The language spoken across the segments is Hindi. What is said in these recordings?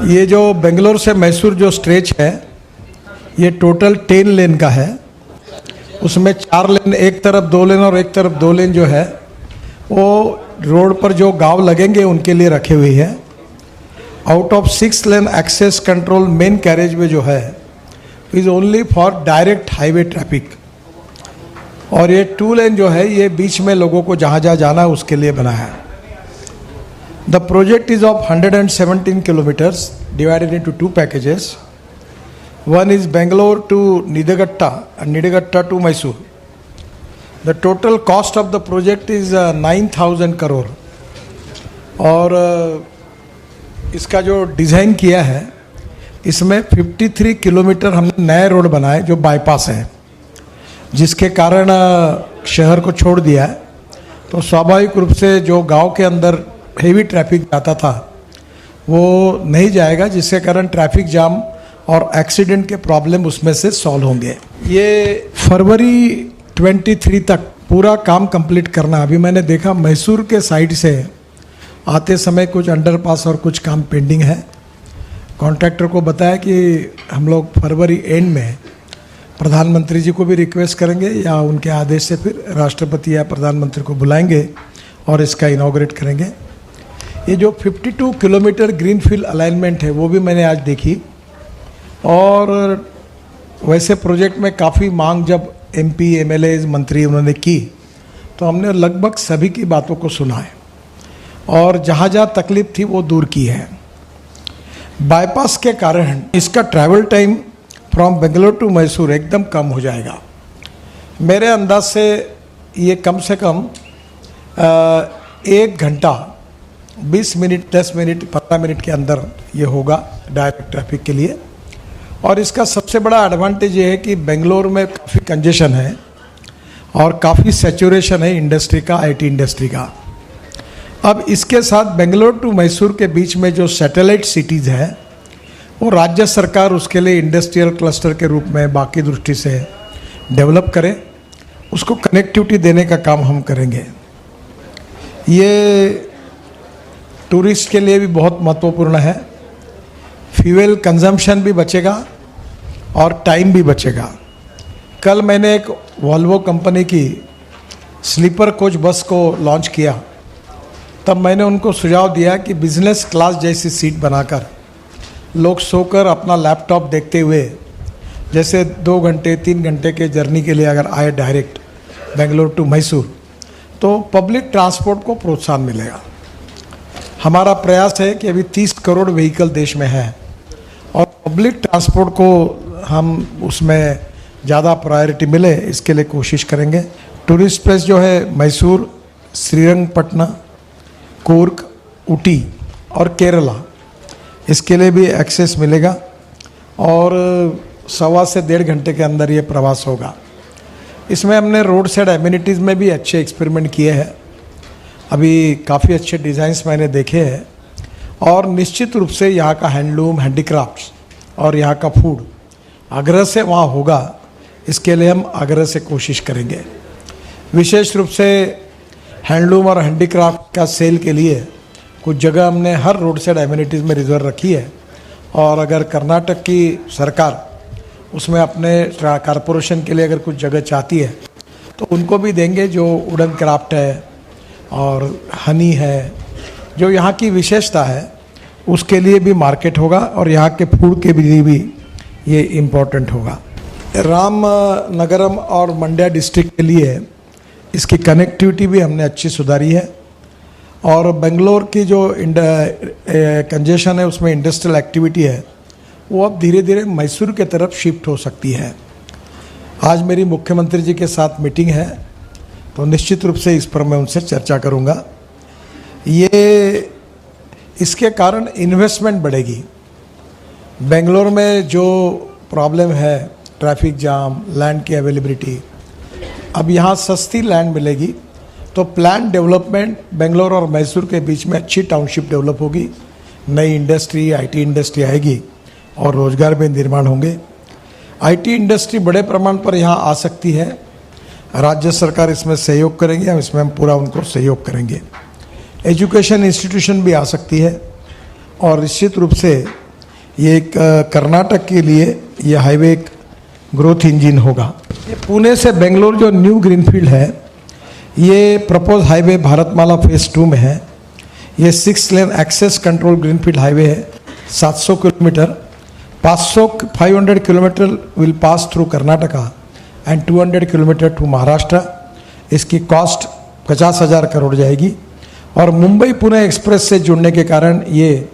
ये जो बेंगलोर से मैसूर जो स्ट्रेच है ये टोटल 10 लेन का है। उसमें 4 लेन एक तरफ 2 लेन और एक तरफ 2 लेन जो है वो रोड पर जो गांव लगेंगे उनके लिए रखे हुई है। Out of 6 lane access control main carriageway जो है is only for direct highway traffic, और ये 2 लेन जो है ये बीच में लोगों को जहाँ जहाँ जाना है उसके लिए बना है। The project is of 117 kilometers divided into 2 packages. One is Bangalore to Nidighatta and Nidighatta to Mysore. The total cost of the project is 9,000 crore. और इसका जो डिज़ाइन किया है इसमें 53 किलोमीटर हमने नए रोड बनाए जो बाईपास है, जिसके कारण शहर को छोड़ दिया है। तो स्वाभाविक रूप से जो गांव के अंदर हेवी ट्रैफिक जाता था वो नहीं जाएगा, जिसके कारण ट्रैफिक जाम और एक्सीडेंट के प्रॉब्लम उसमें से सॉल्व होंगे। ये फरवरी 23 तक पूरा काम कंप्लीट करना। अभी मैंने देखा मैसूर के साइड से आते समय कुछ अंडरपास और कुछ काम पेंडिंग है। कॉन्ट्रैक्टर को बताया कि हम लोग फरवरी एंड में प्रधानमंत्री जी को भी रिक्वेस्ट करेंगे या उनके आदेश से फिर राष्ट्रपति या प्रधानमंत्री को बुलाएंगे और इसका इनॉग्रेट करेंगे। ये जो 52 किलोमीटर ग्रीनफील्ड अलाइनमेंट है वो भी मैंने आज देखी, और वैसे प्रोजेक्ट में काफ़ी मांग जब एमपी एमएलए मंत्री उन्होंने की तो हमने लगभग सभी की बातों को सुना है और जहाँ जहाँ तकलीफ थी वो दूर की है। बाईपास के कारण इसका travel time from Bangalore to Mysore एकदम कम हो जाएगा। मेरे अंदाज से ये कम से कम 1 घंटा 20 मिनट 10 मिनट 15 मिनट के अंदर ये होगा डायरेक्ट ट्रैफिक के लिए। और इसका सबसे बड़ा एडवांटेज ये है कि बेंगलोर में काफ़ी कंजेशन है और काफ़ी सैचुरेशन है इंडस्ट्री का, आईटी इंडस्ट्री का। अब इसके साथ बेंगलोर टू मैसूर के बीच में जो सैटेलाइट सिटीज़ है वो राज्य सरकार उसके लिए इंडस्ट्रियल क्लस्टर के रूप में बाकी दृष्टि से डेवलप करे, उसको कनेक्टिविटी देने का काम हम करेंगे। ये टूरिस्ट के लिए भी बहुत महत्वपूर्ण है। फ्यूल कंजम्पशन भी बचेगा और टाइम भी बचेगा। कल मैंने एक वॉल्वो कंपनी की स्लीपर कोच बस को लॉन्च किया, तब मैंने उनको सुझाव दिया कि बिजनेस क्लास जैसी सीट बनाकर लोग सोकर अपना लैपटॉप देखते हुए जैसे 2 घंटे 3 घंटे के जर्नी के लिए अगर आए डायरेक्ट बेंगलोर टू मैसूर तो पब्लिक ट्रांसपोर्ट को प्रोत्साहन मिलेगा। हमारा प्रयास है कि अभी 30 करोड़ व्हीकल देश में है और पब्लिक ट्रांसपोर्ट को हम उसमें ज़्यादा प्रायोरिटी मिले, इसके लिए कोशिश करेंगे। टूरिस्ट प्लेस जो है मैसूर, श्रीरंगपट्टनम, कूर्ग, ऊटी और केरला, इसके लिए भी एक्सेस मिलेगा और 1.25 से 1.5 घंटे के अंदर ये प्रवास होगा। इसमें हमने रोड साइड एमिनिटीज़ में भी अच्छे एक्सपेरिमेंट किए हैं। अभी काफ़ी अच्छे डिज़ाइंस मैंने देखे हैं और निश्चित रूप से यहाँ का हैंडलूम, हैंडीक्राफ्ट्स और यहाँ का फूड आग्रह से वहाँ होगा, इसके लिए हम आग्रह से कोशिश करेंगे। विशेष रूप से हैंडलूम और हैंडीक्राफ्ट का सेल के लिए कुछ जगह हमने हर रोड साइड एमिनिटीज़ में रिजर्व रखी है, और अगर कर्नाटक की सरकार उसमें अपने कॉरपोरेशन के लिए अगर कुछ जगह चाहती है तो उनको भी देंगे। जो वुडन क्राफ्ट है और हनी है, जो यहाँ की विशेषता है उसके लिए भी मार्केट होगा और यहाँ के फूड के लिए भी ये इम्पोर्टेंट होगा। रामनगरम और मंड्या डिस्ट्रिक्ट के लिए इसकी कनेक्टिविटी भी हमने अच्छी सुधारी है, और बेंगलोर की जो कंजेशन है उसमें इंडस्ट्रियल एक्टिविटी है वो अब धीरे धीरे मैसूर के तरफ शिफ्ट हो सकती है। आज मेरी मुख्यमंत्री जी के साथ मीटिंग है तो निश्चित रूप से इस पर मैं उनसे चर्चा करूंगा। ये इसके कारण इन्वेस्टमेंट बढ़ेगी। बेंगलोर में जो प्रॉब्लम है ट्रैफिक जाम, लैंड की अवेलेबिलिटी, अब यहाँ सस्ती लैंड मिलेगी तो प्लान डेवलपमेंट बेंगलोर और मैसूर के बीच में अच्छी टाउनशिप डेवलप होगी, नई इंडस्ट्री, आईटी इंडस्ट्री आएगी और रोजगार भी निर्माण होंगे। आईटी इंडस्ट्री बड़े प्रमाण पर यहाँ आ सकती है। राज्य सरकार इसमें सहयोग करेंगे, हम इसमें पूरा उनको सहयोग करेंगे। एजुकेशन इंस्टीट्यूशन भी आ सकती है और निश्चित रूप से ये एक कर्नाटक के लिए ये हाईवे एक ग्रोथ इंजन होगा। ये पुणे से बेंगलोर जो न्यू ग्रीनफील्ड है, ये प्रपोज हाईवे भारतमाला फेज 2 में है। ये 6 lane access control greenfield highway है, 700 kilometre. 500 kilometre will pass through Karnataka and 200 kilometre to Maharashtra. इसकी कॉस्ट 50,000 करोड़ जाएगी। और मुंबई पुणे एक्सप्रेस से जुड़ने के कारण ये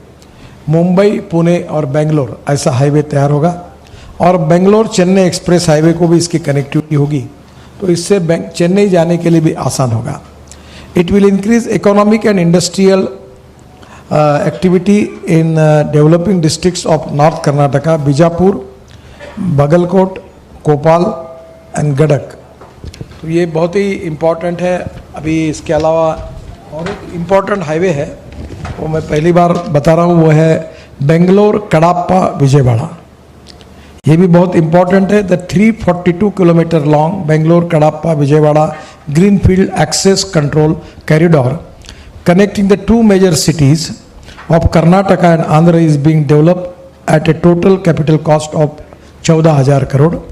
मुंबई पुणे और बेंगलोर ऐसा हाईवे तैयार होगा। और बेंगलोर चेन्नई एक्सप्रेस हाईवे को भी इसकी कनेक्टिविटी होगी, तो इससे चेन्नई जाने के लिए भी आसान होगा। It will increase economic and industrial activity in developing districts of north Karnataka, Bijapur, Bagalkot, कोपाल and Gandak. तो ये बहुत ही इम्पॉर्टेंट है। अभी इसके अलावा और एक इम्पॉर्टेंट हाईवे है, वो मैं पहली बार बता रहा हूँ, वो है बेंगलोर कड़ाप्पा विजयवाड़ा। ये भी बहुत इम्पॉर्टेंट है। The 342 kilometre long Bangalore Kadapa Vijayawada greenfield access control corridor connecting the two major cities of Karnataka and Andhra is being developed at a total capital cost of 14,000 crore.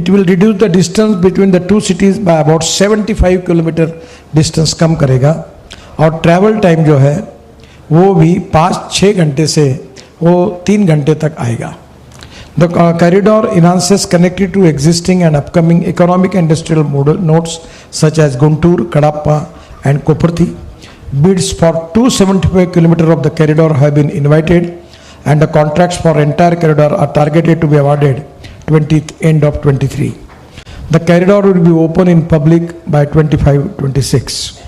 It will reduce the distance between the two cities by about 75 kilometre distance कम करेगा। और ट्रैवल टाइम जो है वो भी 5-6 घंटे से वो 3 घंटे तक आएगा। The corridor enhances connectivity to existing and upcoming economic and industrial nodes such as Guntur, Kadapa and Koparthi. Bids for 275 kilometers of the corridor have been invited and the contracts for entire corridor are targeted to be awarded end of 23. The corridor will be open in public by 25-26.